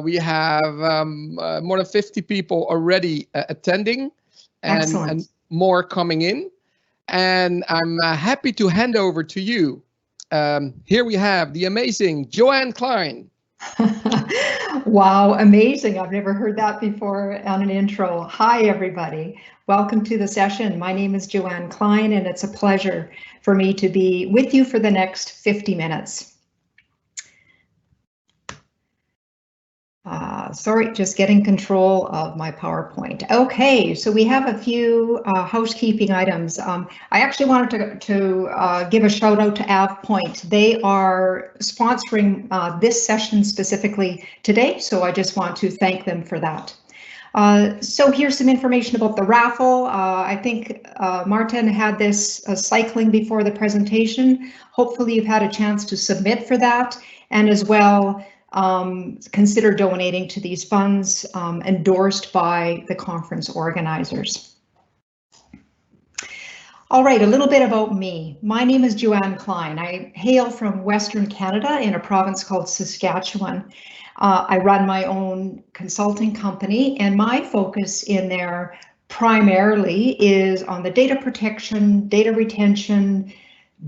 We have more than 50 people already attending, and more coming in. And I'm happy to hand over to you. Here we have the amazing Joanne Klein. Wow, amazing. I've never heard that before on an intro. Hi, everybody. Welcome to the session. My name is Joanne Klein, and it's a pleasure for me to be with you for the next 50 minutes. Sorry, just getting control of my PowerPoint. Okay, so we have a few housekeeping items. I actually wanted to give a shout out to AvPoint. They are sponsoring this session specifically today, so I just want to thank them for that. So here's some information about the raffle. I think Martin had this cycling before the presentation. Hopefully you've had a chance to submit for that, and as well, consider donating to these funds endorsed by the conference organizers. All right, a little bit about me. My name is Joanne Klein. I hail from Western Canada in a province called Saskatchewan. I run my own consulting company, and my focus in there primarily is on the data protection, data retention,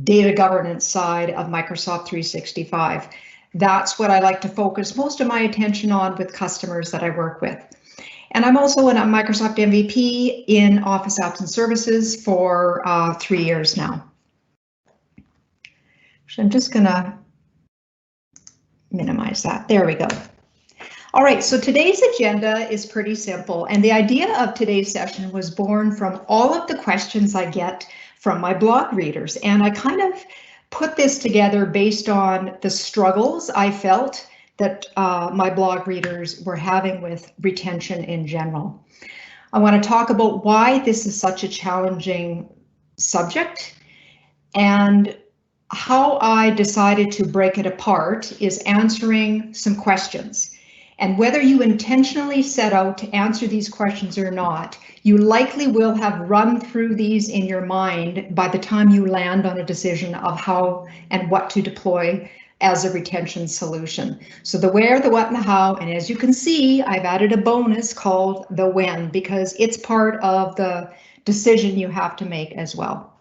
data governance side of Microsoft 365. That's what I like to focus most of my attention on with customers that I work with. And I'm also a Microsoft MVP in Office Apps and Services for 3 years now. So I'm just gonna minimize that. There we go. All right, so today's agenda is pretty simple, and the idea of today's session was born from all of the questions I get from my blog readers, and I kind of put this together based on the struggles I felt that my blog readers were having with retention in general. I want to talk about why this is such a challenging subject, and how I decided to break it apart is answering some questions. And whether you intentionally set out to answer these questions or not, you likely will have run through these in your mind by the time you land on a decision of how and what to deploy as a retention solution. So the where, the what, and the how, and as you can see, I've added a bonus called the when, because it's part of the decision you have to make as well.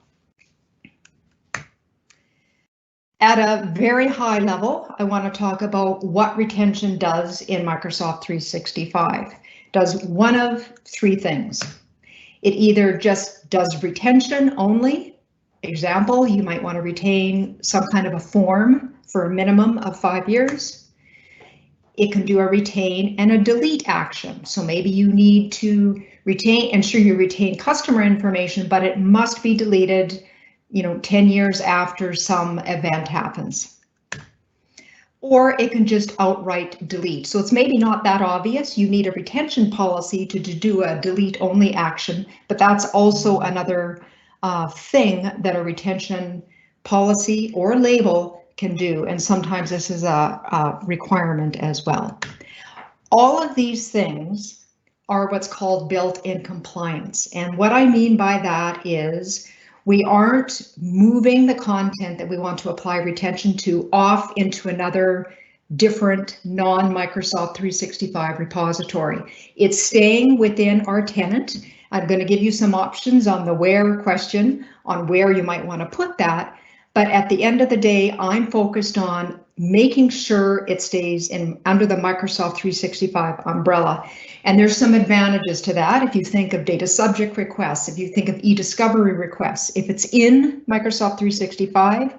At a very high level, I want to talk about what retention does in Microsoft 365. It does one of three things. It either just does retention only. Example, you might want to retain some kind of a form for a minimum of 5 years. It can do a retain and a delete action. So maybe you need to ensure you retain customer information, but it must be deleted 10 years after some event happens. Or it can just outright delete. So it's maybe not that obvious. You need a retention policy to do a delete only action, but that's also another thing that a retention policy or label can do. And sometimes this is a requirement as well. All of these things are what's called built-in compliance. And what I mean by that is we aren't moving the content that we want to apply retention to off into another different non-Microsoft 365 repository. It's staying within our tenant. I'm going to give you some options on the where question on where you might want to put that. But at the end of the day, I'm focused on making sure it stays under the Microsoft 365 umbrella. And there's some advantages to that. If you think of data subject requests, if you think of e-discovery requests, if it's in Microsoft 365,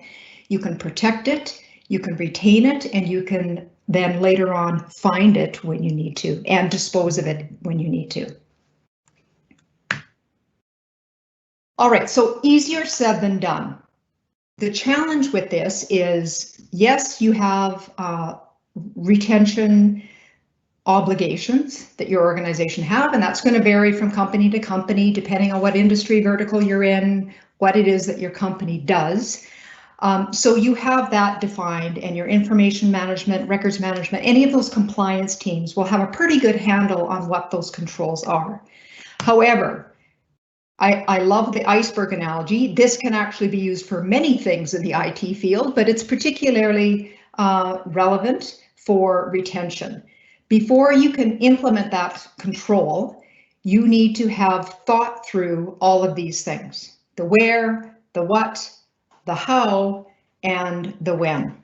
you can protect it, you can retain it, and you can then later on find it when you need to and dispose of it when you need to. All right, so easier said than done. The challenge with this is, yes, you have retention obligations that your organization have, and that's going to vary from company to company, depending on what industry vertical you're in, what it is that your company does. So you have that defined, and your information management, records management, any of those compliance teams will have a pretty good handle on what those controls are. However, I love the iceberg analogy. This can actually be used for many things in the IT field, but it's particularly relevant for retention. Before you can implement that control, you need to have thought through all of these things: the where, the what, the how, and the when.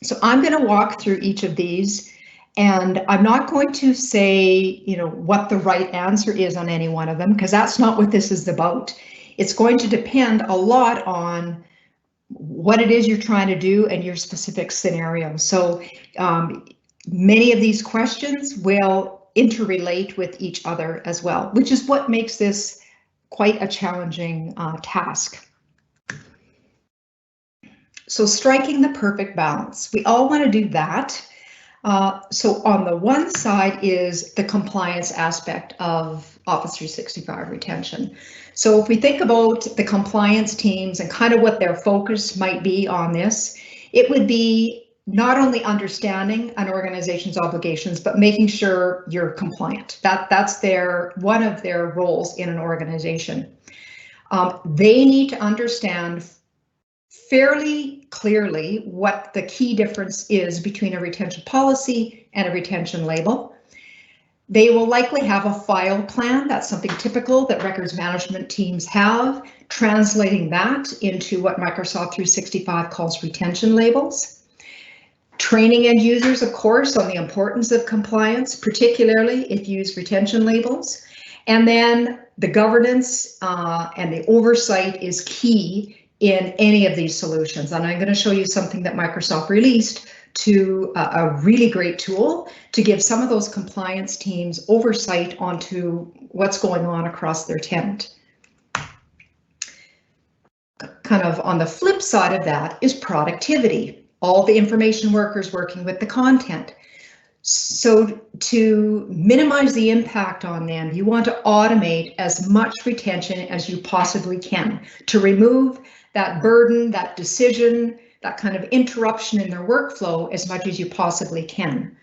So I'm going to walk through each of these, and I'm not going to say, what the right answer is on any one of them, because that's not what this is about. It's going to depend a lot on what it is you're trying to do and your specific scenario. So many of these questions will interrelate with each other as well, which is what makes this quite a challenging task. So striking the perfect balance. We all want to do that. So on the one side is the compliance aspect of Office 365 retention. So if we think about the compliance teams and kind of what their focus might be on this, it would be not only understanding an organization's obligations, but making sure you're compliant. That's one of their roles in an organization. They need to understand fairly clearly what the key difference is between a retention policy and a retention label. They will likely have a file plan. That's something typical that records management teams have, translating that into what Microsoft 365 calls retention labels. Training end users, of course, on the importance of compliance, particularly if you use retention labels. And then the governance and the oversight is key in any of these solutions. And I'm going to show you something that Microsoft released to a really great tool to give some of those compliance teams oversight onto what's going on across their tenant. Kind of on the flip side of that is productivity. All the information workers working with the content. So to minimize the impact on them, you want to automate as much retention as you possibly can to remove that burden, that decision, that kind of interruption in their workflow as much as you possibly can.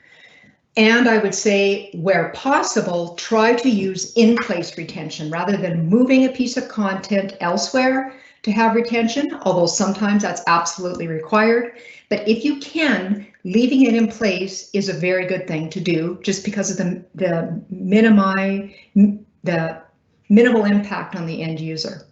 And I would say, where possible, try to use in-place retention rather than moving a piece of content elsewhere to have retention, although sometimes that's absolutely required. But if you can, leaving it in place is a very good thing to do, just because of the minimal impact on the end user.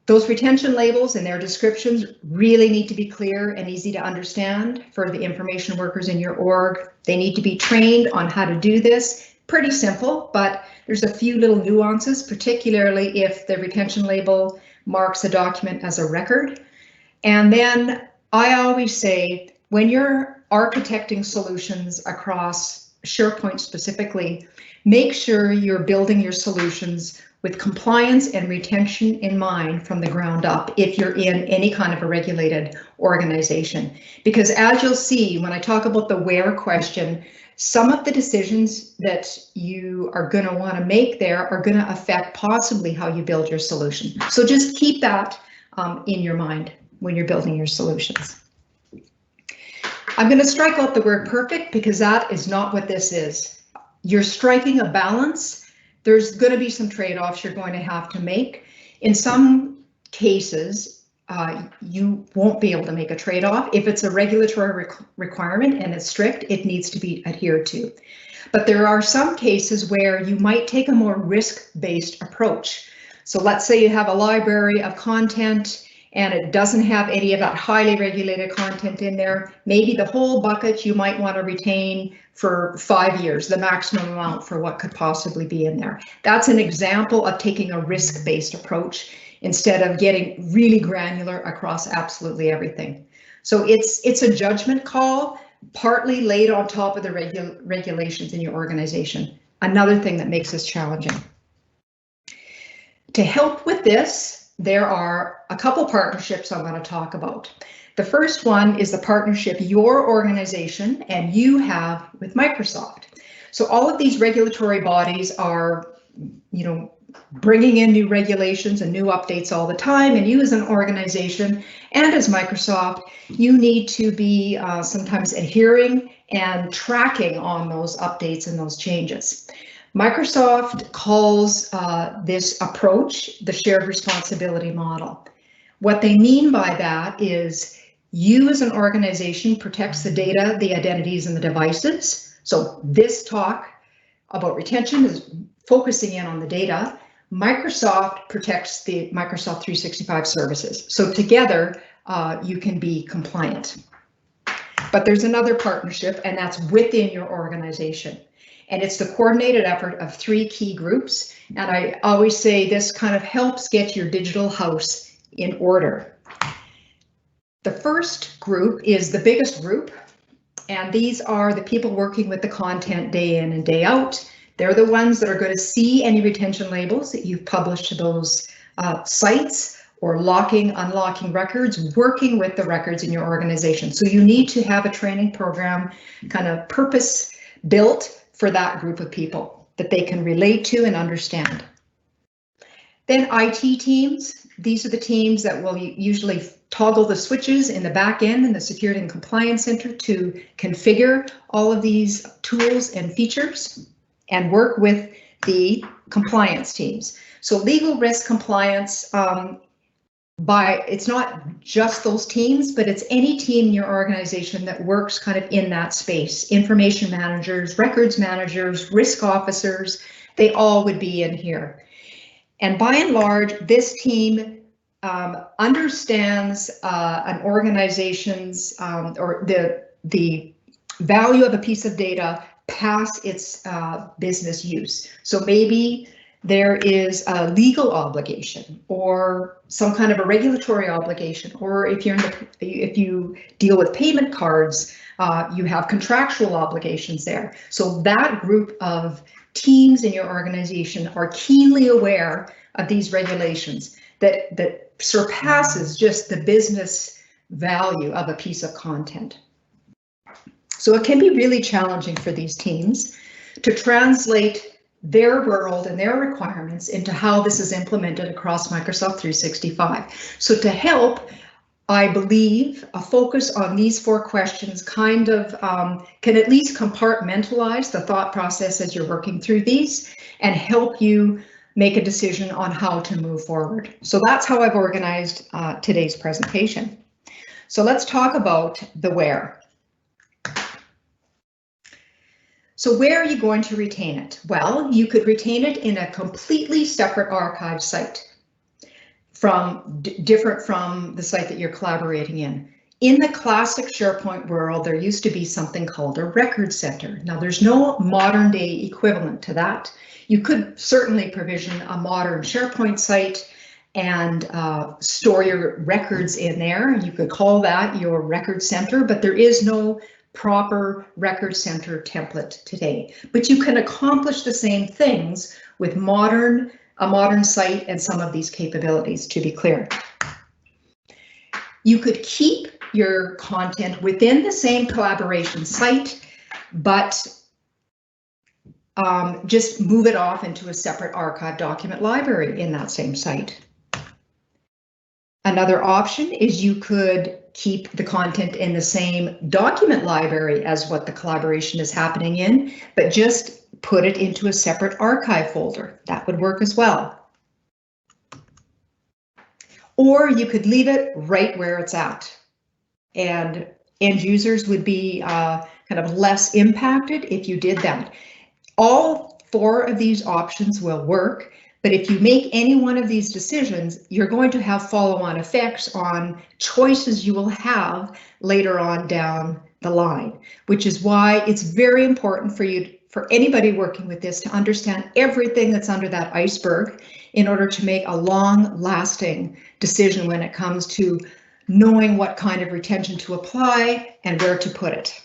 Those retention labels and their descriptions really need to be clear and easy to understand for the information workers in your org. They need to be trained on how to do this. Pretty simple, but there's a few little nuances, particularly if the retention label marks a document as a record. And then I always say, when you're architecting solutions across SharePoint specifically, make sure you're building your solutions with compliance and retention in mind from the ground up if you're in any kind of a regulated organization. Because as you'll see, when I talk about the where question, some of the decisions that you are going to want to make there are going to affect possibly how you build your solution. So just keep that in your mind when you're building your solutions. I'm going to strike out the word perfect because that is not what this is. You're striking a balance. There's going to be some trade-offs you're going to have to make. In some cases, you won't be able to make a trade-off. If it's a regulatory requirement and it's strict, it needs to be adhered to. But there are some cases where you might take a more risk-based approach. So let's say you have a library of content and it doesn't have any of that highly regulated content in there. Maybe the whole bucket you might want to retain for 5 years, the maximum amount for what could possibly be in there. That's an example of taking a risk-based approach instead of getting really granular across absolutely everything. So it's a judgment call, partly laid on top of the regulations in your organization. Another thing that makes this challenging. To help with this, there are a couple partnerships I'm going to talk about. The first one is the partnership your organization and you have with Microsoft. So all of these regulatory bodies are, bringing in new regulations and new updates all the time, and you as an organization and as Microsoft, you need to be sometimes adhering and tracking on those updates and those changes. Microsoft calls this approach the shared responsibility model. What they mean by that is You as an organization protects the data, the identities, and the devices. So this talk about retention is focusing in on the data. Microsoft protects the Microsoft 365 services. So together you can be compliant. But there's another partnership, and that's within your organization. And it's the coordinated effort of 3 key groups. And I always say this kind of helps get your digital house in order. The first group is the biggest group, and these are the people working with the content day in and day out. They're the ones that are going to see any retention labels that you've published to those sites, or locking, unlocking records, working with the records in your organization. So you need to have a training program kind of purpose built for that group of people that they can relate to and understand. Then IT teams. These are the teams that will usually toggle the switches in the back end in the Security and Compliance Center to configure all of these tools and features and work with the compliance teams. So legal risk compliance, it's not just those teams, but it's any team in your organization that works kind of in that space. Information managers, records managers, risk officers, they all would be in here. And by and large, this team understands an organization's or the value of a piece of data past its business use. So maybe there is a legal obligation or some kind of a regulatory obligation, or if you deal with payment cards, you have contractual obligations there. So that group of teams in your organization are keenly aware of these regulations that surpasses just the business value of a piece of content. So it can be really challenging for these teams to translate their world and their requirements into how this is implemented across Microsoft 365. So to help, I believe a focus on these 4 questions kind of can at least compartmentalize the thought process as you're working through these and help you make a decision on how to move forward. So that's how I've organized today's presentation. So let's talk about the where. So where are you going to retain it? Well, you could retain it in a completely separate archive site different from the site that you're collaborating in. In the classic SharePoint world, there used to be something called a record center. Now there's no modern day equivalent to that. You could certainly provision a modern SharePoint site and store your records in there. You could call that your record center, but there is no proper record center template today. But you can accomplish the same things with a modern site and some of these capabilities, to be clear. You could keep your content within the same collaboration site, but just move it off into a separate archive document library in that same site. Another option is you could keep the content in the same document library as what the collaboration is happening in, but just put it into a separate archive folder. That would work as well. Or you could leave it right where it's at, and end users would be kind of less impacted if you did that. All 4 of these options will work, but if you make any one of these decisions, you're going to have follow-on effects on choices you will have later on down the line, which is why it's very important for anybody working with this to understand everything that's under that iceberg in order to make a long-lasting decision when it comes to knowing what kind of retention to apply and where to put it.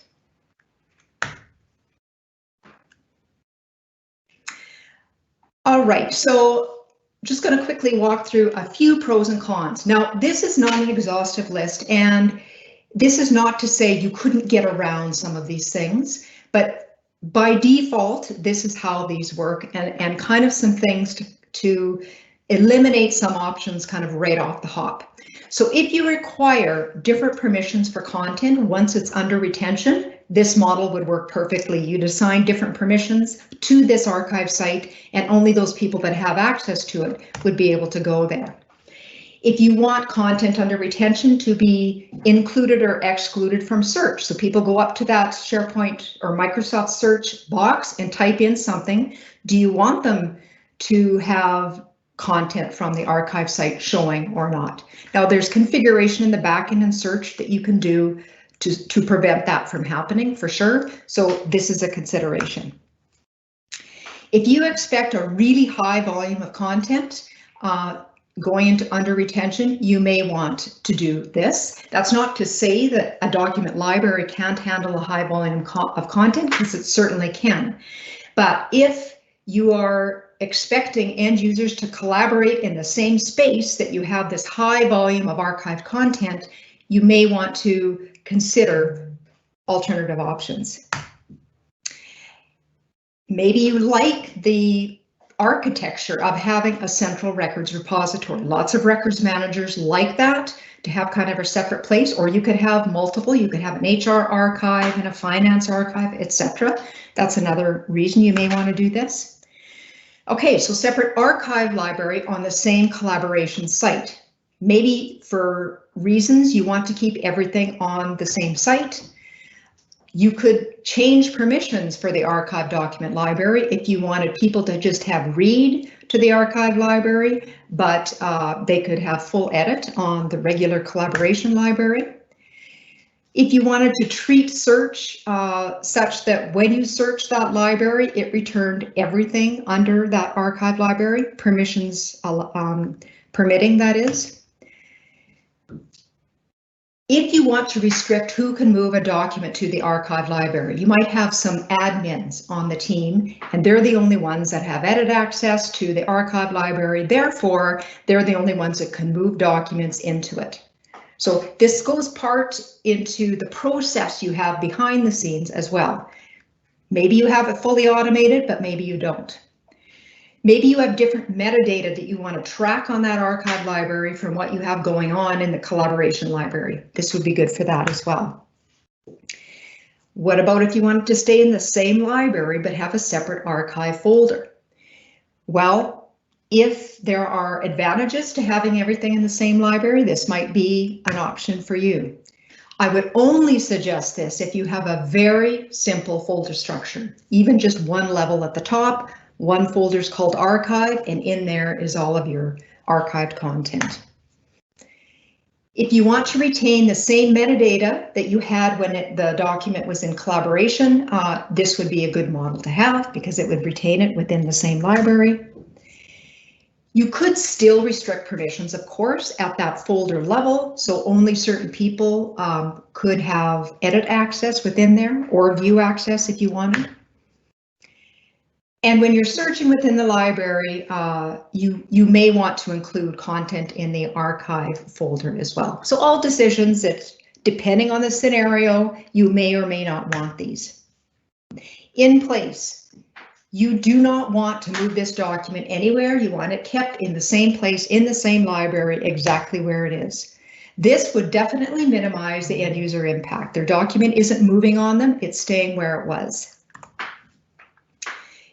All right, so just going to quickly walk through a few pros and cons. Now, this is not an exhaustive list, and this is not to say you couldn't get around some of these things, but by default, this is how these work, and kind of some things to eliminate some options kind of right off the hop. So if you require different permissions for content once it's under retention, this model would work perfectly. You'd assign different permissions to this archive site, and only those people that have access to it would be able to go there. If you want content under retention to be included or excluded from search, so people go up to that SharePoint or Microsoft search box and type in something, do you want them to have content from the archive site showing or not? Now there's configuration in the backend and search that you can do to prevent that from happening for sure. So this is a consideration. If you expect a really high volume of content going into under retention, you may want to do this. That's not to say that a document library can't handle a high volume of content, because it certainly can. But if you are expecting end users to collaborate in the same space that you have this high volume of archived content, you may want to consider alternative options. Maybe you like the architecture of having a central records repository. Lots of records managers like that, to have kind of a separate place, or you could have multiple. You could have an HR archive and a finance archive, etc. That's another reason you may want to do this. Okay, so separate archive library on the same collaboration site. Maybe for reasons you want to keep everything on the same site. You could change permissions for the archive document library if you wanted people to just have read to the archive library, but they could have full edit on the regular collaboration library. If you wanted to treat search such that when you search that library, it returned everything under that archive library, permissions permitting, that is. If you want to restrict who can move a document to the archive library, you might have some admins on the team, and they're the only ones that have edit access to the archive library. Therefore, they're the only ones that can move documents into it. So this goes part into the process you have behind the scenes as well. Maybe you have it fully automated, but maybe you don't. Maybe you have different metadata that you want to track on that archive library from what you have going on in the collaboration library. This would be good for that as well. What about if you wanted to stay in the same library but have a separate archive folder? Well, if there are advantages to having everything in the same library, this might be an option for you. I would only suggest this if you have a very simple folder structure, even just one level at the top. One folder is called archive, and in there is all of your archived content. If you want to retain the same metadata that you had when the document was in collaboration, this would be a good model to have because it would retain it within the same library. You could still restrict permissions, of course, at that folder level, so only certain people could have edit access within there or view access if you wanted. And when you're searching within the library, you may want to include content in the archive folder as well. So all decisions that, depending on the scenario, you may or may not want these. In place, you do not want to move this document anywhere. You want it kept in the same place, in the same library, exactly where it is. This would definitely minimize the end user impact. Their document isn't moving on them, it's staying where it was.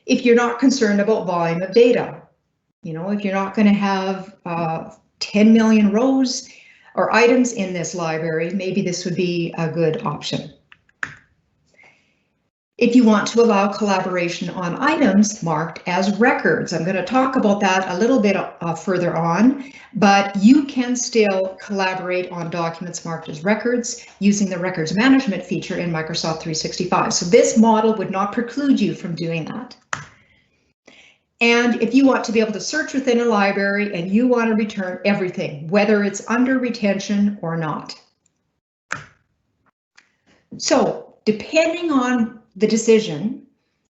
If you're not concerned about volume of data, you know, if you're not going to have 10 million rows or items in this library, maybe this would be a good option. If you want to allow collaboration on items marked as records, I'm going to talk about that a little bit further on, but you can still collaborate on documents marked as records using the records management feature in Microsoft 365. So this model would not preclude you from doing that. And if you want to be able to search within a library and you want to return everything, whether it's under retention or not. So depending on the decision,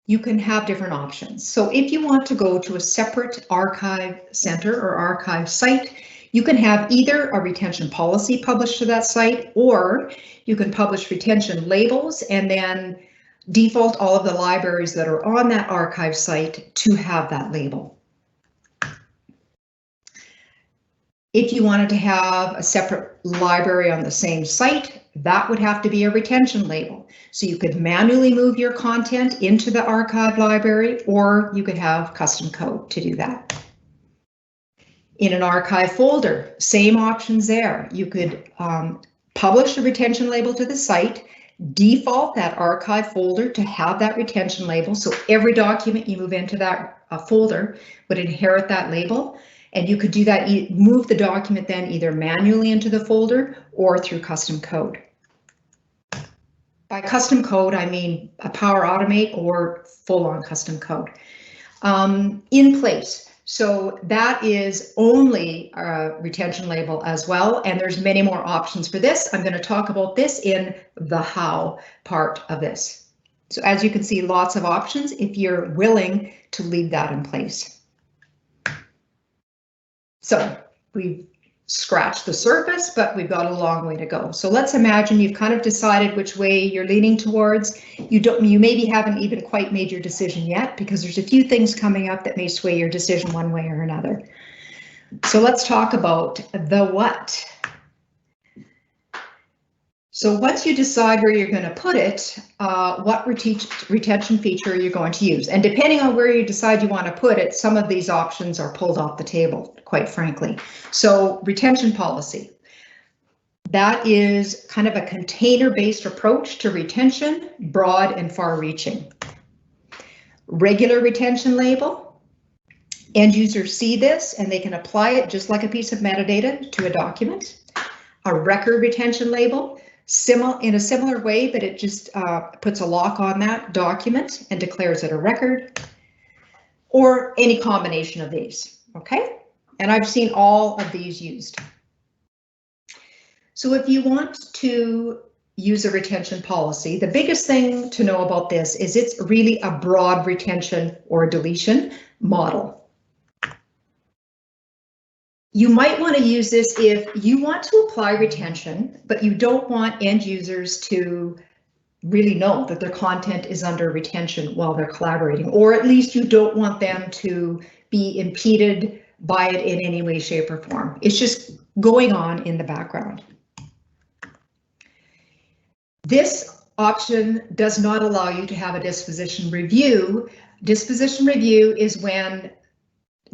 you can have different options. So if you want to go to a separate archive center or archive site, you can have either a retention policy published to that site, or you can publish retention labels and then default all of the libraries that are on that archive site to have that label. If you wanted to have a separate library on the same site, that would have to be a retention label. So you could manually move your content into the archive library, or you could have custom code to do that. In an archive folder, same options there. You could publish a retention label to the site, default that archive folder to have that retention label, so every document you move into that folder would inherit that label, and you could do that, move the document then either manually into the folder or through custom code. By custom code, I mean a Power Automate or full-on custom code. In place. So that is only a retention label as well, and there's many more options for this. I'm going to talk about this in the how part of this. So as you can see, lots of options if you're willing to leave that in place. So we've scratched the surface, but we've got a long way to go. So let's imagine you've kind of decided which way you're leaning towards. You maybe haven't even quite made your decision yet, because there's a few things coming up that may sway your decision one way or another. So let's talk about the what. So once you decide where you're going to put it, what retention feature you're going to use. And depending on where you decide you want to put it, some of these options are pulled off the table, quite frankly. So retention policy. That is kind of a container-based approach to retention, broad and far-reaching. Regular retention label. End users see this and they can apply it just like a piece of metadata to a document. A record retention label. In a similar way, but it just puts a lock on that document and declares it a record, or any combination of these, okay? And I've seen all of these used. So if you want to use a retention policy, the biggest thing to know about this is it's really a broad retention or deletion model. You might want to use this if you want to apply retention, but you don't want end users to really know that their content is under retention while they're collaborating, or at least you don't want them to be impeded by it in any way, shape, or form. It's just going on in the background. This option does not allow you to have a disposition review. Disposition review is when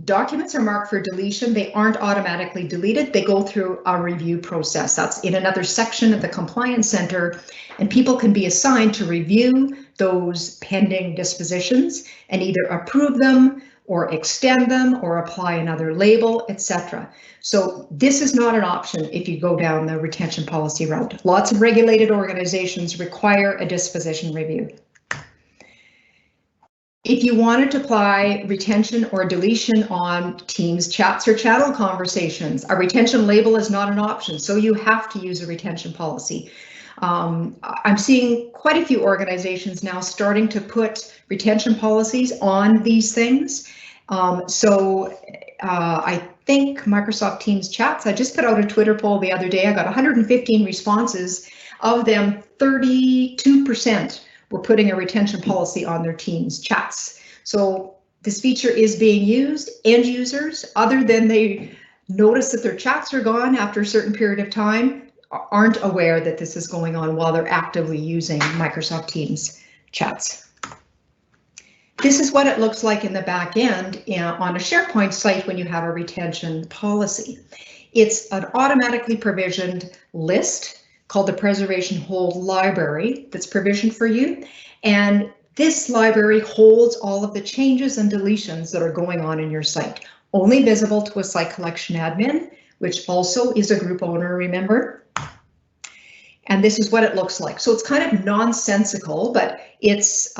documents are marked for deletion. They aren't automatically deleted. They go through a review process. That's in another section of the Compliance Center, and people can be assigned to review those pending dispositions and either approve them or extend them or apply another label, etc. So this is not an option if you go down the retention policy route. Lots of regulated organizations require a disposition review. If you wanted to apply retention or deletion on Teams chats or channel conversations, a retention label is not an option, so you have to use a retention policy. I'm seeing quite a few organizations now starting to put retention policies on these things. I think Microsoft Teams chats, I just put out a Twitter poll the other day. I got 115 responses. Of them, 32% were putting a retention policy on their Teams chats. So this feature is being used. End users, other than they notice that their chats are gone after a certain period of time, aren't aware that this is going on while they're actively using Microsoft Teams chats. This is what it looks like in the back end on a SharePoint site when you have a retention policy. It's an automatically provisioned list called the Preservation Hold Library that's provisioned for you. And this library holds all of the changes and deletions that are going on in your site, only visible to a site collection admin, which also is a group owner, remember? And this is what it looks like. So it's kind of nonsensical, but it's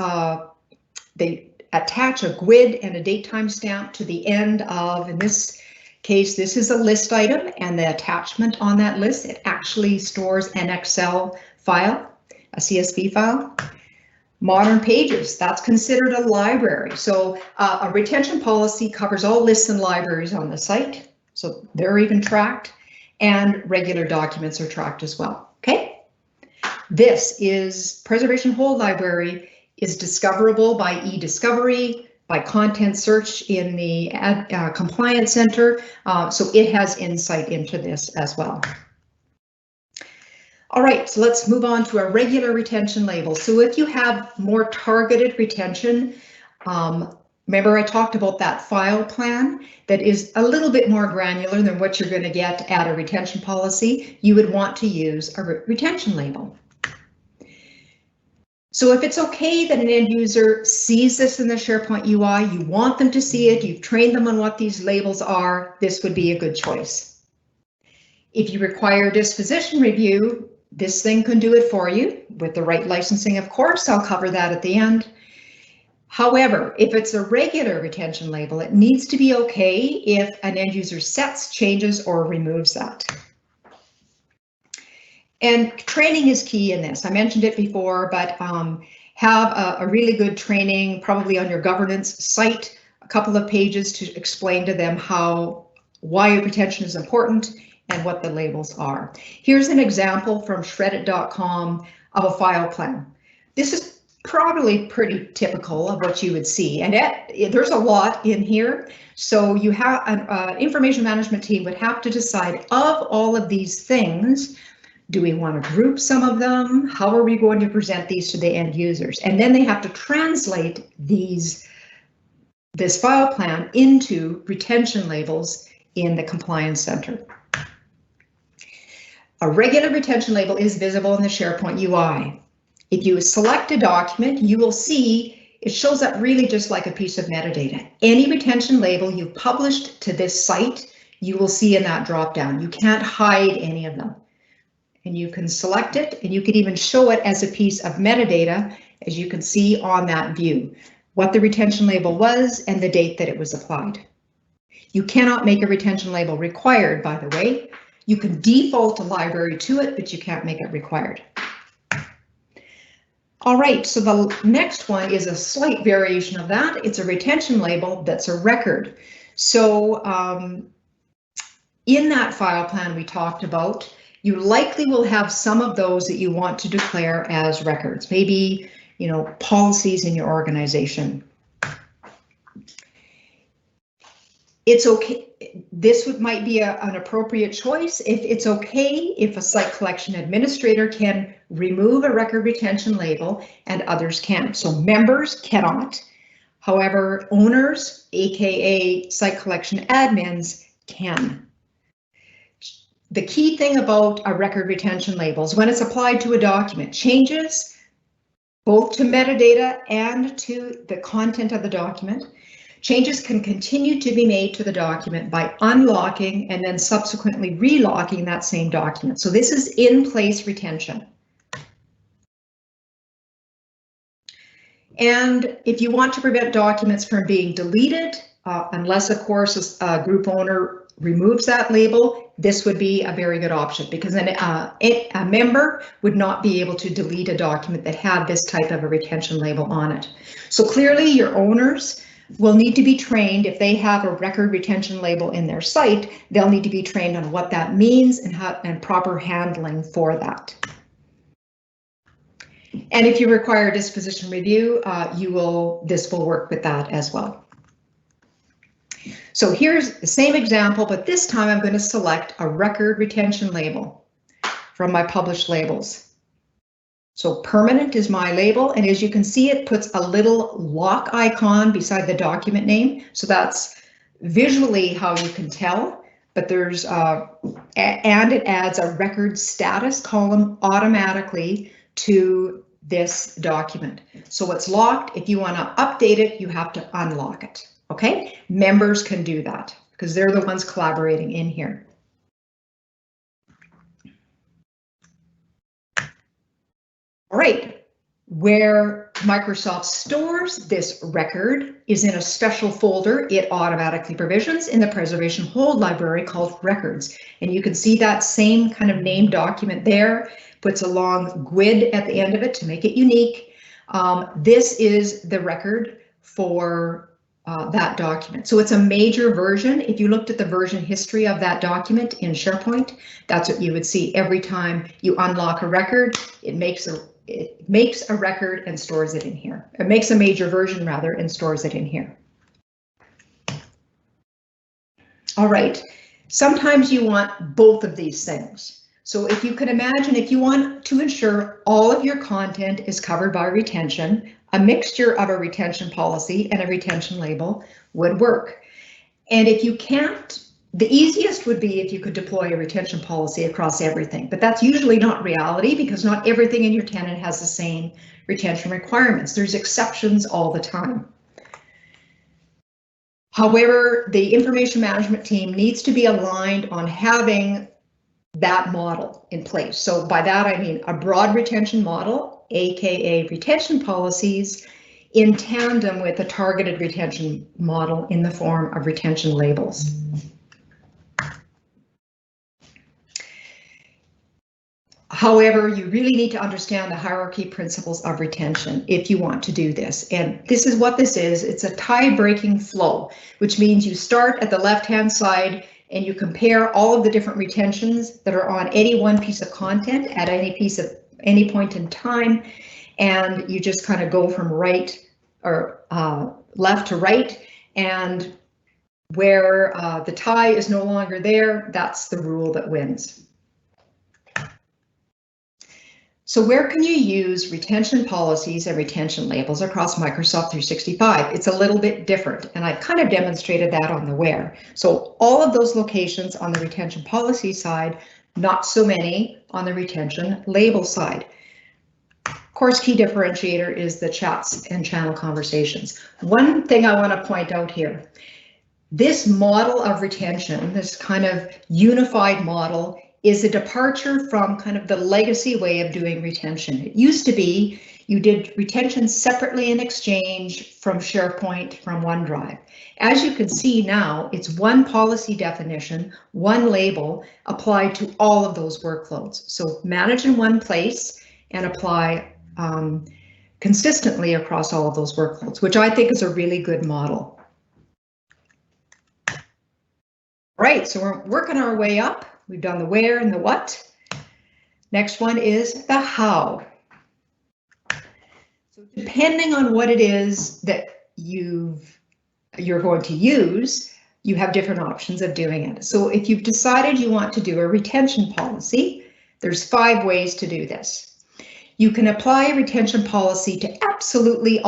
they attach a GUID and a date timestamp to the end of, in this case, this is a list item, and the attachment on that list, it actually stores an Excel file, a CSV file. Modern Pages, that's considered a library. So a retention policy covers all lists and libraries on the site, so they're even tracked, and regular documents are tracked as well. Okay, this is Preservation Hold Library is discoverable by e-discovery, by content search in the Compliance Center, so it has insight into this as well. All right, so let's move on to a regular retention label. So if you have more targeted retention, Remember I talked about that file plan that is a little bit more granular than what you're going to get at a retention policy. You would want to use a retention label. So if it's okay that an end user sees this in the SharePoint UI, you want them to see it, you've trained them on what these labels are, this would be a good choice. If you require disposition review, this thing can do it for you with the right licensing, of course. I'll cover that at the end. However, if it's a regular retention label, it needs to be okay if an end user sets, changes, or removes that. And training is key in this. I mentioned it before, but have a really good training, probably on your governance site, a couple of pages to explain to them why retention is important and what the labels are. Here's an example from shreddit.com of a file plan. This is probably pretty typical of what you would see, and there's a lot in here. So you have an information management team would have to decide, of all of these things, do we want to group some of them? How are we going to present these to the end users? And then they have to translate this file plan into retention labels in the Compliance Center. A regular retention label is visible in the SharePoint UI. If you select a document, you will see it shows up really just like a piece of metadata. Any retention label you've published to this site, you will see in that dropdown. You can't hide any of them. And you can select it, and you can even show it as a piece of metadata, as you can see on that view, what the retention label was and the date that it was applied. You cannot make a retention label required, by the way. You can default a library to it, but you can't make it required. All right, so the next one is a slight variation of that. It's a retention label that's a record. So in that file plan we talked about, you likely will have some of those that you want to declare as records, maybe, policies in your organization. It's okay. This might be an appropriate choice. If it's okay if a site collection administrator can remove a record retention label and others can't. So members cannot. However, owners, aka site collection admins, can. The key thing about a record retention label is when it's applied to a document, changes both to metadata and to the content of the document. Changes can continue to be made to the document by unlocking and then subsequently relocking that same document. So this is in place retention. And if you want to prevent documents from being deleted, unless of course a group owner removes that label, this would be a very good option, because a member would not be able to delete a document that had this type of a retention label on it. So clearly your owners will need to be trained. If they have a record retention label in their site, they'll need to be trained on what that means and proper handling for that. And if you require disposition review, this will work with that as well. So here's the same example, but this time I'm going to select a record retention label from my published labels. So permanent is my label, and as you can see, it puts a little lock icon beside the document name. So that's visually how you can tell, but there's and it adds a record status column automatically to this document. So it's locked. If you want to update it, you have to unlock it. Okay, members can do that because they're the ones collaborating in here. All right, where Microsoft stores this record is in a special folder it automatically provisions in the preservation hold library called records. And you can see that same kind of name document there, puts a long GUID at the end of it to make it unique. This is the record for that document. So it's a major version. If you looked at the version history of that document in SharePoint, that's what you would see every time you unlock a record. It makes a record and stores it in here. It makes a major version rather and stores it in here. All right, sometimes you want both of these things. So if you could imagine, if you want to ensure all of your content is covered by retention, A mixture of a retention policy and a retention label would work. And if you can't, the easiest would be if you could deploy a retention policy across everything, but that's usually not reality because not everything in your tenant has the same retention requirements. There's exceptions all the time. However, the information management team needs to be aligned on having that model in place. So by that, I mean a broad retention model, aka retention policies, in tandem with a targeted retention model in the form of retention labels. However, you really need to understand the hierarchy principles of retention if you want to do this. And this is what this is. It's a tie-breaking flow, which means you start at the left-hand side and you compare all of the different retentions that are on any one piece of content at any point in time. And you just kind of go from right or left to right, and where the tie is no longer there, that's the rule that wins. So where can you use retention policies and retention labels across Microsoft 365? It's a little bit different, and I've kind of demonstrated that on the where. So all of those locations on the retention policy side, not so many on the retention label side. Of course, key differentiator is the chats and channel conversations. One thing I want to point out here, this model of retention, this kind of unified model, is a departure from kind of the legacy way of doing retention. It used to be you did retention separately in Exchange, from SharePoint, from OneDrive. As you can see now, it's one policy definition, one label applied to all of those workloads. So manage in one place and apply consistently across all of those workloads, which I think is a really good model. Right, so we're working our way up. We've done the where and the what. Next one is the how. So depending on what it is that you're going to use, you have different options of doing it. So if you've decided you want to do a retention policy, there's 5 ways to do this. You can apply a retention policy to absolutely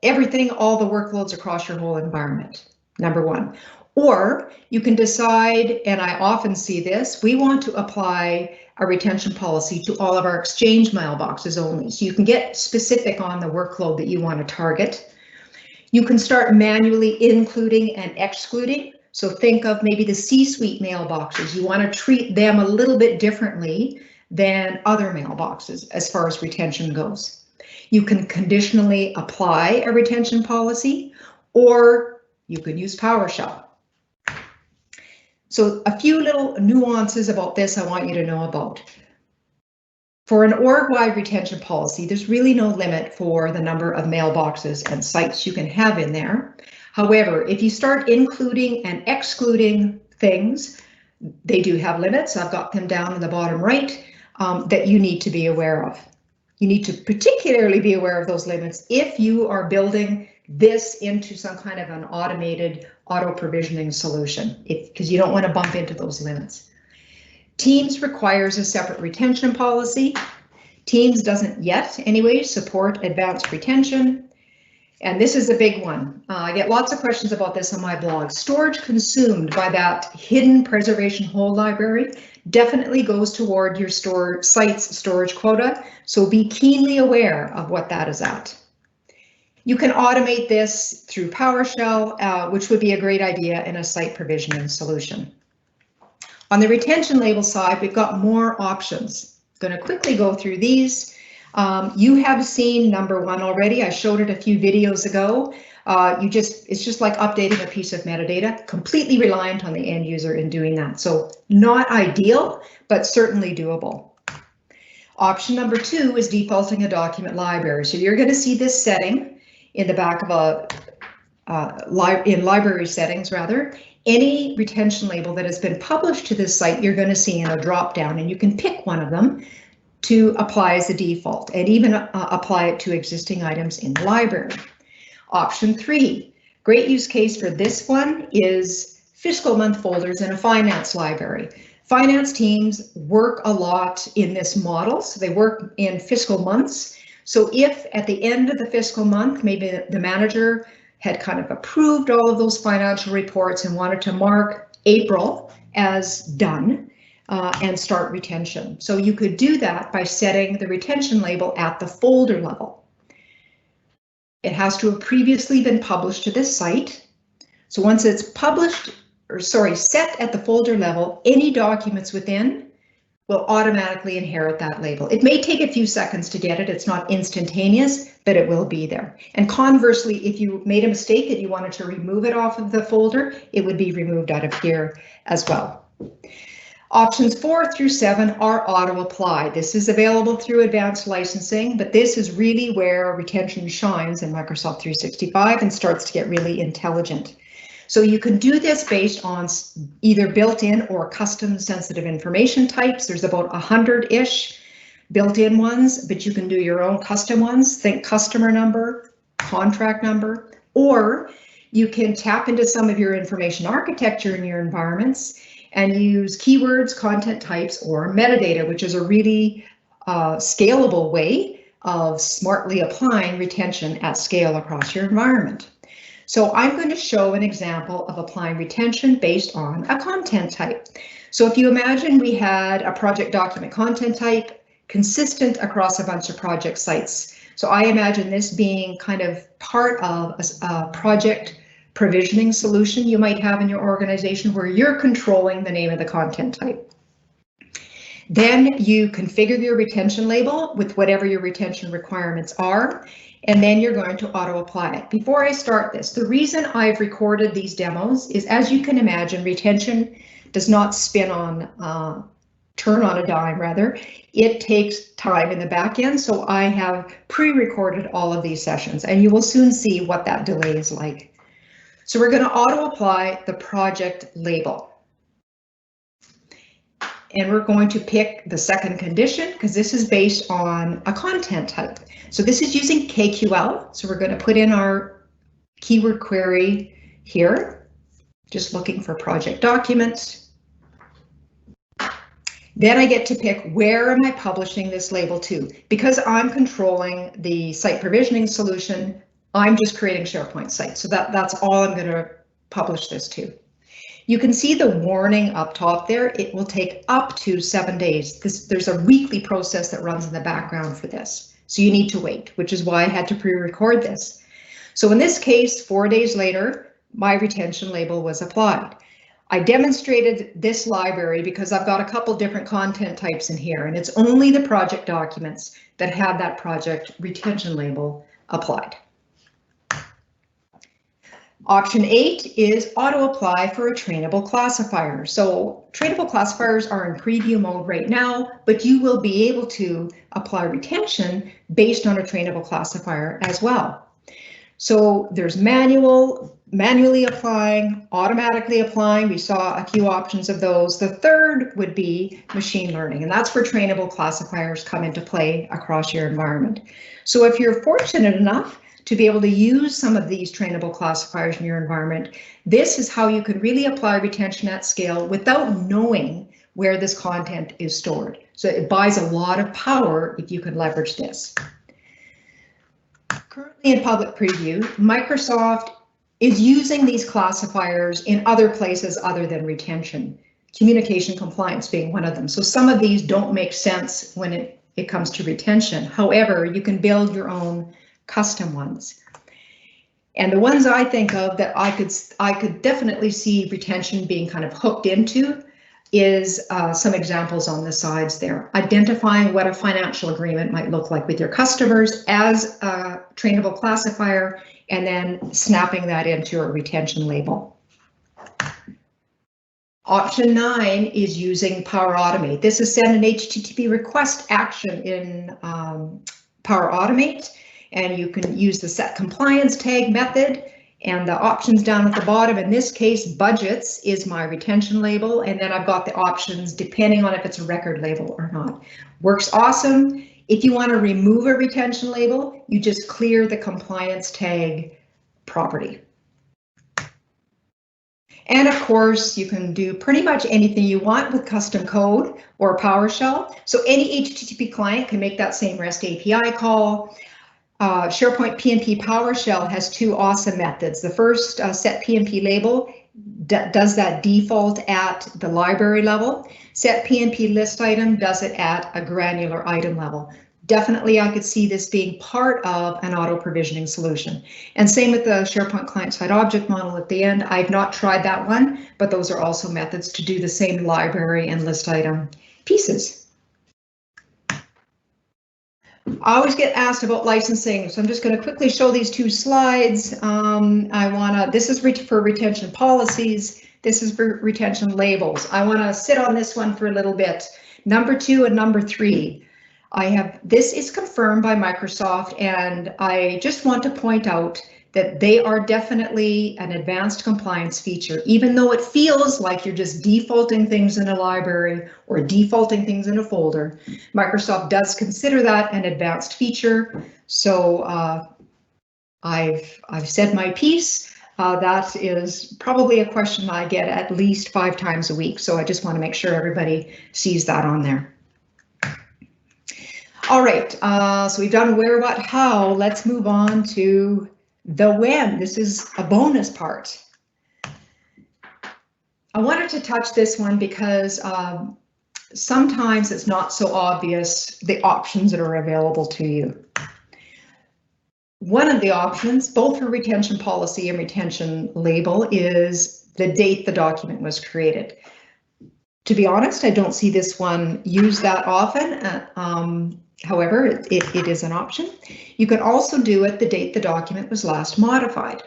everything, all the workloads across your whole environment, number 1. Or you can decide, and I often see this, we want to apply a retention policy to all of our Exchange mailboxes only. So you can get specific on the workload that you want to target. You can start manually including and excluding. So think of maybe the C-suite mailboxes. You want to treat them a little bit differently than other mailboxes as far as retention goes. You can conditionally apply a retention policy, or you can use PowerShell. So a few little nuances about this I want you to know about. For an org-wide retention policy, there's really no limit for the number of mailboxes and sites you can have in there. However, if you start including and excluding things, they do have limits. I've got them down in the bottom right that you need to be aware of. You need to particularly be aware of those limits if you are building this into some kind of an automated auto provisioning solution, because you don't want to bump into those limits. Teams requires a separate retention policy. Teams doesn't yet anyway support advanced retention. And this is a big one. I get lots of questions about this on my blog. Storage consumed by that hidden preservation hold library definitely goes toward your site's storage quota, so be keenly aware of what that is at. You can automate this through PowerShell, which would be a great idea in a site provisioning solution. On the retention label side, we've got more options. I'm going to quickly go through these. You have seen number 1 already. I showed it a few videos ago. It's just like updating a piece of metadata, completely reliant on the end user in doing that. So not ideal, but certainly doable. Option number 2 is defaulting a document library. So you're going to see this setting in the back of in library settings rather. Any retention label that has been published to this site, you're going to see in a drop down, and you can pick one of them to apply as a default and even apply it to existing items in the library. Option 3, great use case for this one is fiscal month folders in a finance library. Finance teams work a lot in this model, so they work in fiscal months. So if at the end of the fiscal month, maybe the manager had kind of approved all of those financial reports and wanted to mark April as done and start retention. So you could do that by setting the retention label at the folder level. It has to have previously been published to this site. So once it's published, or sorry, set at the folder level, any documents within will automatically inherit that label. It may take a few seconds to get it. It's not instantaneous, but it will be there. And conversely, if you made a mistake and you wanted to remove it off of the folder, it would be removed out of here as well. Options 4 through 7 are auto apply. This is available through advanced licensing, but this is really where retention shines in Microsoft 365 and starts to get really intelligent. So you can do this based on either built-in or custom sensitive information types. There's about 100-ish built-in ones, but you can do your own custom ones. Think customer number, contract number, or you can tap into some of your information architecture in your environments and use keywords, content types, or metadata, which is a really scalable way of smartly applying retention at scale across your environment. So I'm going to show an example of applying retention based on a content type. So if you imagine we had a project document content type consistent across a bunch of project sites. So I imagine this being kind of part of a project provisioning solution you might have in your organization where you're controlling the name of the content type. Then you configure your retention label with whatever your retention requirements are, and then you're going to auto apply it. Before I start this, the reason I've recorded these demos is, as you can imagine, retention does not spin on, turn on a dime rather. It takes time in the back end, so I have pre-recorded all of these sessions, and you will soon see what that delay is like. So we're going to auto apply the project label. And we're going to pick the second condition because this is based on a content type. So this is using KQL. So we're going to put in our keyword query here, just looking for project documents. Then I get to pick where am I publishing this label to? Because I'm controlling the site provisioning solution, I'm just creating SharePoint sites. So that's all I'm going to publish this to. You can see the warning up top there. It will take up to 7 days because there's a weekly process that runs in the background for this. So you need to wait, which is why I had to pre-record this. So in this case, 4 days later, my retention label was applied. I demonstrated this library because I've got a couple different content types in here, and it's only the project documents that have that project retention label applied. Option 8 is auto apply for a trainable classifier. So trainable classifiers are in preview mode right now, but you will be able to apply retention based on a trainable classifier as well. So there's manually applying, automatically applying. We saw a few options of those. The third would be machine learning, and that's where trainable classifiers come into play across your environment. So if you're fortunate enough to be able to use some of these trainable classifiers in your environment, this is how you can really apply retention at scale without knowing where this content is stored. So it buys a lot of power if you can leverage this. Currently in public preview, Microsoft is using these classifiers in other places other than retention, communication compliance being one of them. So some of these don't make sense when it comes to retention. However, you can build your own custom ones. And the ones I think of that I could definitely see retention being kind of hooked into is some examples on the sides there. Identifying what a financial agreement might look like with your customers as a trainable classifier, and then snapping that into a retention label. Option 9 is using Power Automate. This is send an HTTP request action in Power Automate. And you can use the set compliance tag method and the options down at the bottom. In this case, budgets is my retention label, and then I've got the options depending on if it's a record label or not. Works awesome. If you want to remove a retention label, you just clear the compliance tag property. And of course, you can do pretty much anything you want with custom code or PowerShell. So any HTTP client can make that same REST API call. SharePoint PnP PowerShell has two awesome methods. The first, set PnP label, does that default at the library level. Set PnP list item does it at a granular item level. Definitely, I could see this being part of an auto provisioning solution. And same with the SharePoint client-side object model at the end. I've not tried that one, but those are also methods to do the same library and list item pieces. I always get asked about licensing, so I'm just going to quickly show these two slides. This is for retention policies. This is for retention labels. I want to sit on this one for a little bit. Number 2 and number 3. This is confirmed by Microsoft, and I just want to point out that they are definitely an advanced compliance feature, even though it feels like you're just defaulting things in a library or defaulting things in a folder. Microsoft does consider that an advanced feature. So I've said my piece. That is probably a question I get at least 5 times a week. So I just want to make sure everybody sees that on there. All right, so we've done where, what, how. Let's move on to the when. This is a bonus part. I wanted to touch this one because sometimes it's not so obvious the options that are available to you. One of the options, both for retention policy and retention label, is the date the document was created. To be honest, I don't see this one used that often. However, it is an option. You can also do it the date the document was last modified.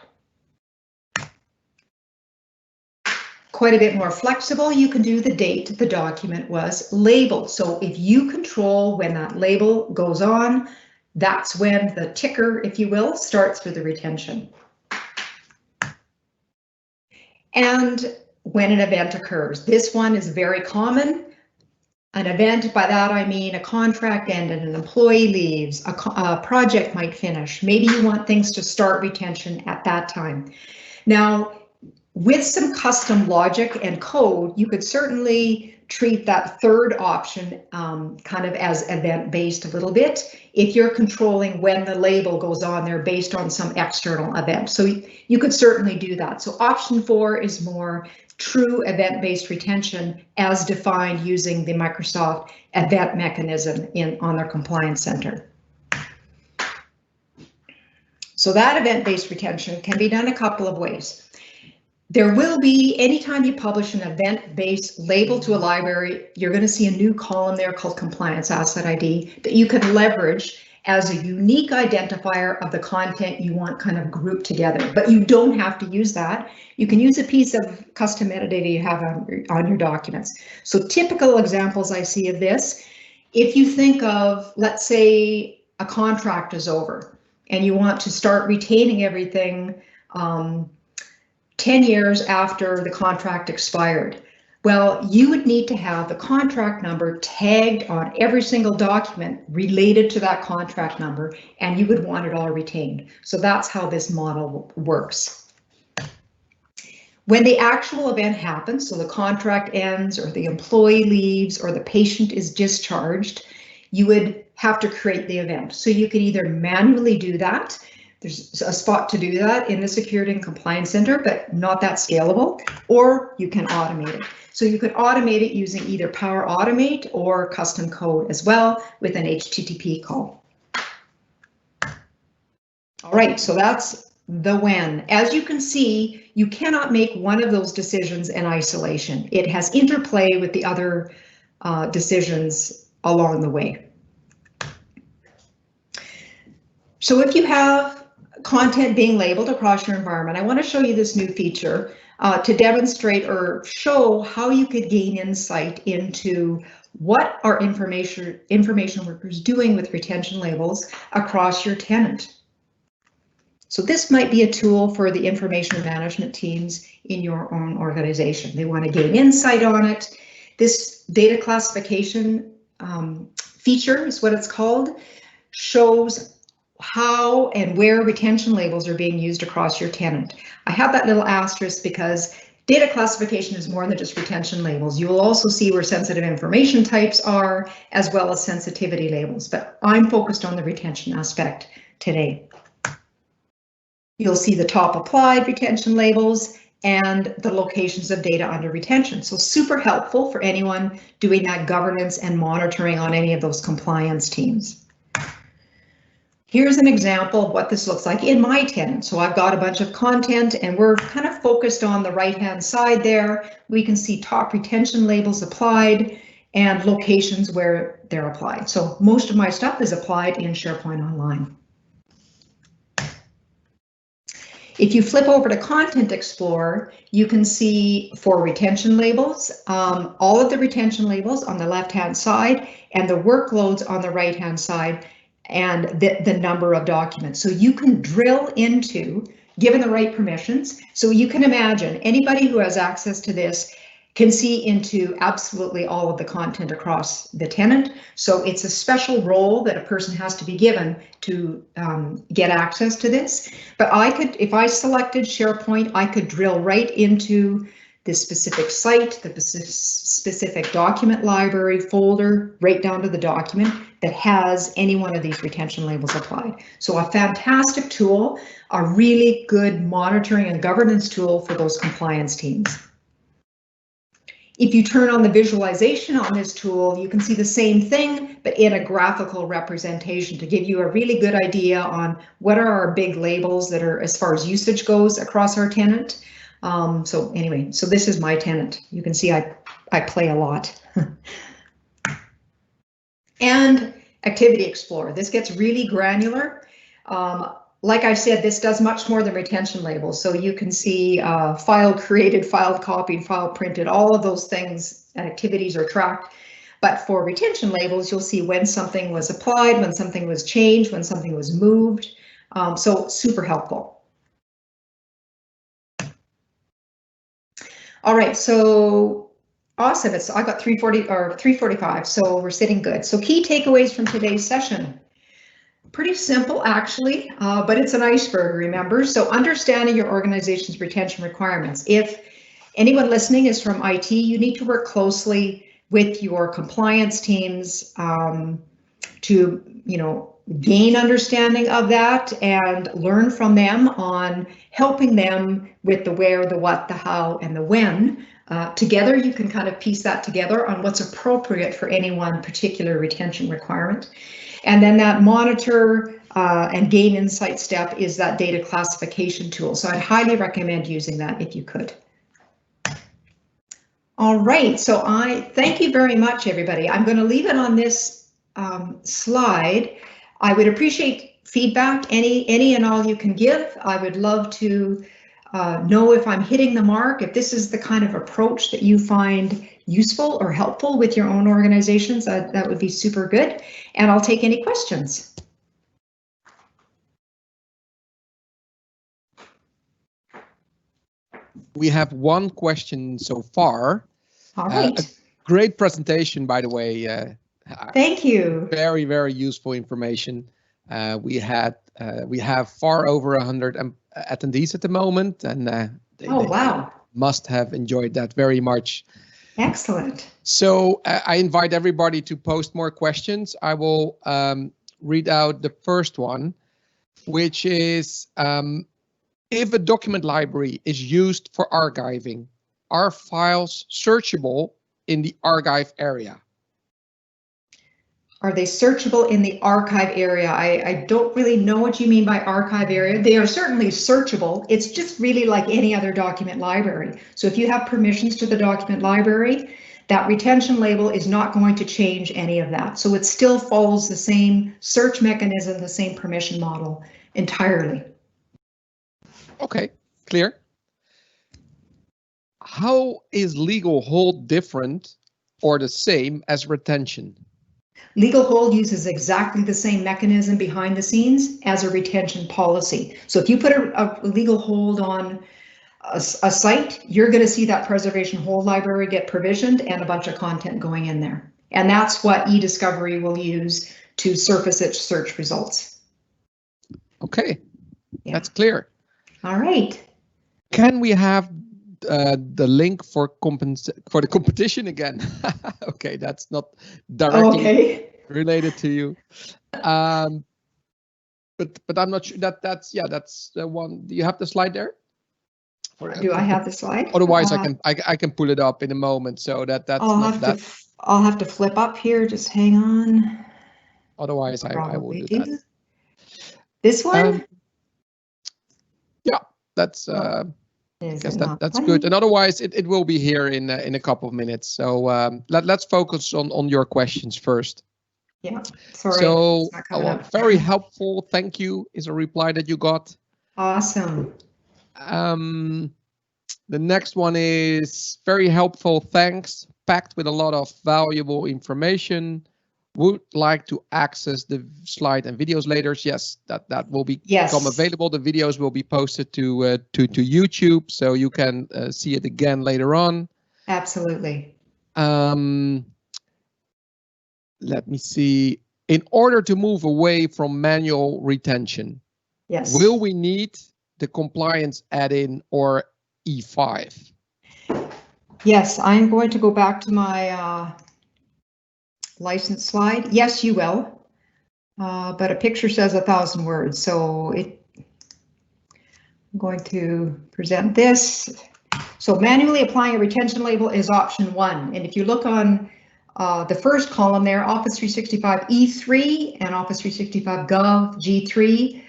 Quite a bit more flexible, you can do the date the document was labeled. So if you control when that label goes on, that's when the ticker, if you will, starts for the retention. And when an event occurs, this one is very common. An event, by that I mean a contract ended, an employee leaves, a project might finish. Maybe you want things to start retention at that time. Now, with some custom logic and code, you could certainly treat that third option kind of as event-based a little bit if you're controlling when the label goes on there based on some external event. So you could certainly do that. So option 4 is more true event-based retention as defined using the Microsoft event mechanism on their Compliance Center. So that event-based retention can be done a couple of ways. There will be, anytime you publish an event-based label to a library, you're going to see a new column there called Compliance Asset ID that you can leverage as a unique identifier of the content you want kind of grouped together, but you don't have to use that. You can use a piece of custom metadata you have on your documents. So typical examples I see of this, if you think of, let's say a contract is over and you want to start retaining everything 10 years after the contract expired. Well, you would need to have the contract number tagged on every single document related to that contract number, and you would want it all retained. So that's how this model works. When the actual event happens, so the contract ends or the employee leaves or the patient is discharged, you would have to create the event. So you could either manually do that. There's a spot to do that in the Security and Compliance Center, but not that scalable, or you can automate it. So you could automate it using either Power Automate or custom code as well with an HTTP call. All right, so that's the when. As you can see, you cannot make one of those decisions in isolation. It has interplay with the other decisions along the way. So if you have content being labeled across your environment, I want to show you this new feature to demonstrate or show how you could gain insight into what are information workers doing with retention labels across your tenant. So this might be a tool for the information management teams in your own organization. They want to gain insight on it. This data classification feature is what it's called, shows how and where retention labels are being used across your tenant. I have that little asterisk because Data classification is more than just retention labels. You will also see where sensitive information types are, as well as sensitivity labels, but I'm focused on the retention aspect today. You'll see the top applied retention labels and the locations of data under retention. So super helpful for anyone doing that governance and monitoring on any of those compliance teams. Here's an example of what this looks like in my tenant. So I've got a bunch of content and we're kind of focused on the right-hand side there. We can see top retention labels applied and locations where they're applied. So most of my stuff is applied in SharePoint Online. If you flip over to Content Explorer, you can see for retention labels, all of the retention labels on the left-hand side and the workloads on the right-hand side, and the number of documents. So you can drill into, given the right permissions. So you can imagine anybody who has access to this can see into absolutely all of the content across the tenant. So it's a special role that a person has to be given to get access to this. But I could, if I selected SharePoint, I could drill right into the specific site, the specific document library folder, right down to the document that has any one of these retention labels applied. So a fantastic tool, a really good monitoring and governance tool for those compliance teams. If you turn on the visualization on this tool, you can see the same thing, but in a graphical representation to give you a really good idea on what are our big labels that are as far as usage goes across our tenant. So anyway, so this is my tenant. You can see I play a lot. And Activity Explorer. This gets really granular. Like I said, this does much more than retention labels. So you can see file created, file copied, file printed, all of those things and activities are tracked. But for retention labels, you'll see when something was applied, when something was changed, when something was moved. So super helpful. All right, so awesome. I got 3:40 or 3:45, so we're sitting good. So key takeaways from today's session. Pretty simple, actually, but it's an iceberg, remember? So understanding your organization's retention requirements. If anyone listening is from IT, you need to work closely with your compliance teams to, gain understanding of that and learn from them on helping them with the where, the what, the how, and the when. Together, you can kind of piece that together on what's appropriate for any one particular retention requirement. And then that monitor and gain insight step is that data classification tool. So I'd highly recommend using that if you could. All right, so I thank you very much, everybody. I'm going to leave it on this slide. I would appreciate feedback, any and all you can give. I would love to know if I'm hitting the mark, if this is the kind of approach that you find useful or helpful with your own organizations. That would be super good. And I'll take any questions. We have one question so far. All right. A great presentation, by the way. Thank you. Very, very useful information. We have far over 100 attendees at the moment, and they must have enjoyed that very much. Excellent. So I invite everybody to post more questions. I will read out the first one, which is if a document library is used for archiving, are files searchable in the archive area? Are they searchable in the archive area? I don't really know what you mean by archive area. They are certainly searchable. It's just really like any other document library. So if you have permissions to the document library, that retention label is not going to change any of that. So it still follows the same search mechanism, the same permission model entirely. Okay, clear. How is legal hold different or the same as retention? Legal hold uses exactly the same mechanism behind the scenes as a retention policy. So if you put a legal hold on a site, you're going to see that preservation hold library get provisioned and a bunch of content going in there. And that's what eDiscovery will use to surface its search results. Okay, yeah. That's clear. All right. Can we have the link for the competition again. Okay, that's not directly related to you. But I'm not sure that's the one. Do you have the slide there? Do I have the slide? Otherwise, I can pull it up in a moment. So that's not that. I'll have to flip up here. Just hang on. Otherwise, I will do that. This one? Yeah, that's. I guess that's good. And otherwise, it will be here in a couple of minutes. So let's focus on your questions first. Yeah, sorry. So very helpful. Thank you is a reply that you got. Awesome. The next one is very helpful. Thanks. Packed with a lot of valuable information. Would like to access the slide and videos later. Yes, that will become available. The videos will be posted to YouTube, so you can see it again later on. Absolutely. Let me see. In order to move away from manual retention, will we need the compliance add-in or E5? Yes, I'm going to go back to my license slide. Yes, you will. But a picture says 1,000 words, so I'm going to present this. So manually applying a retention label is option 1. And if you look on the first column there, Office 365 E3 and Office 365 Gov G3,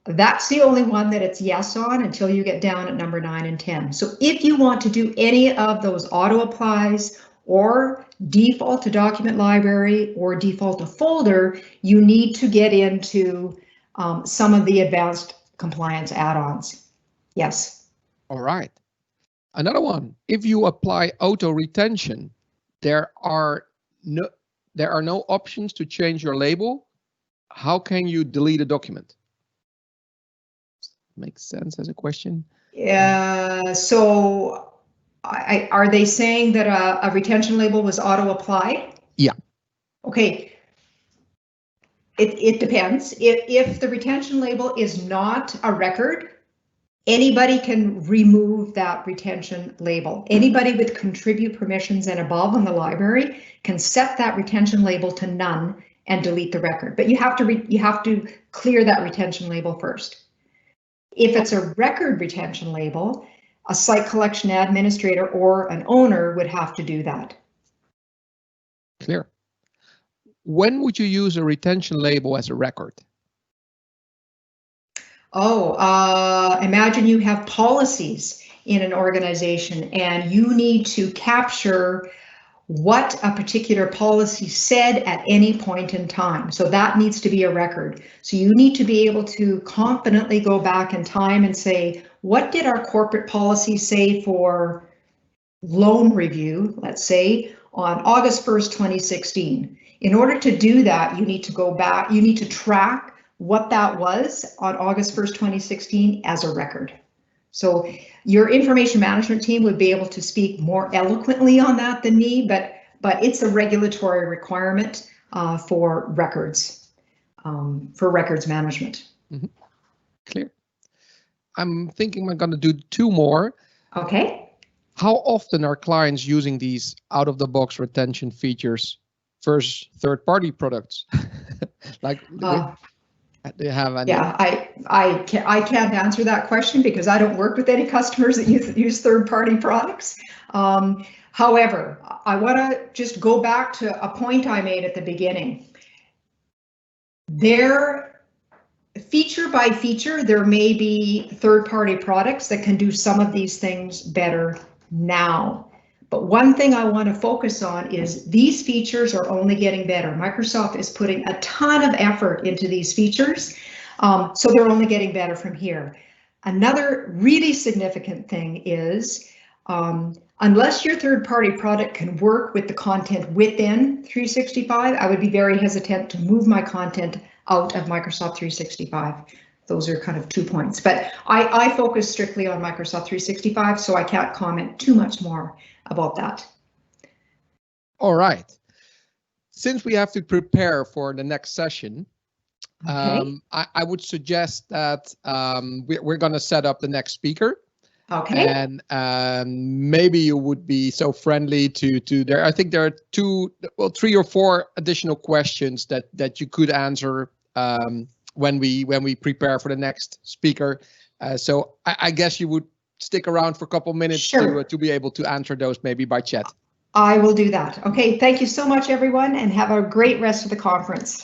that's the only one that it's yes on until you get down at number 9 and 10. So if you want to do any of those auto applies or default to document library or default to folder, you need to get into some of the advanced compliance add-ons. Yes. All right. Another one. If you apply auto retention, there are no options to change your label. How can you delete a document? Makes sense as a question. Yeah. So are they saying that a retention label was auto applied? Yeah. Okay. It depends. If the retention label is not a record, anybody can remove that retention label. Anybody with contribute permissions and above on the library can set that retention label to none and delete the record. But you have to clear that retention label first. If it's a record retention label, a site collection administrator or an owner would have to do that. Clear. When would you use a retention label as a record? Imagine you have policies in an organization and you need to capture what a particular policy said at any point in time. So that needs to be a record. So you need to be able to confidently go back in time and say, what did our corporate policy say for loan review, let's say, on August 1st, 2016? In order to do that, you need to go back, you need to track what that was on August 1st, 2016 as a record. So your information management team would be able to speak more eloquently on that than me, but it's a regulatory requirement for records management. Mm-hmm. Clear. I'm thinking I'm going to do 2 more. Okay. How often are clients using these out-of-the-box retention features versus third-party products? Like. Do you have any? Yeah, I can't answer that question because I don't work with any customers that use third-party products. However, I want to just go back to a point I made at the beginning. Feature by feature, there may be third-party products that can do some of these things better now. But one thing I want to focus on is these features are only getting better. Microsoft is putting a ton of effort into these features, so they're only getting better from here. Another really significant thing is unless your third-party product can work with the content within 365, I would be very hesitant to move my content out of Microsoft 365. Those are kind of 2 points, but I focus strictly on Microsoft 365, so I can't comment too much more about that. All right. Since we have to prepare for the next session, okay. I would suggest that we're going to set up the next speaker. Okay. And maybe you would be so friendly to there. I think there are 3 or 4 additional questions that you could answer when we prepare for the next speaker. So I guess you would stick around for a couple minutes. Sure. to be able to answer those maybe by chat. I will do that. Okay, thank you so much, everyone, and have a great rest of the conference.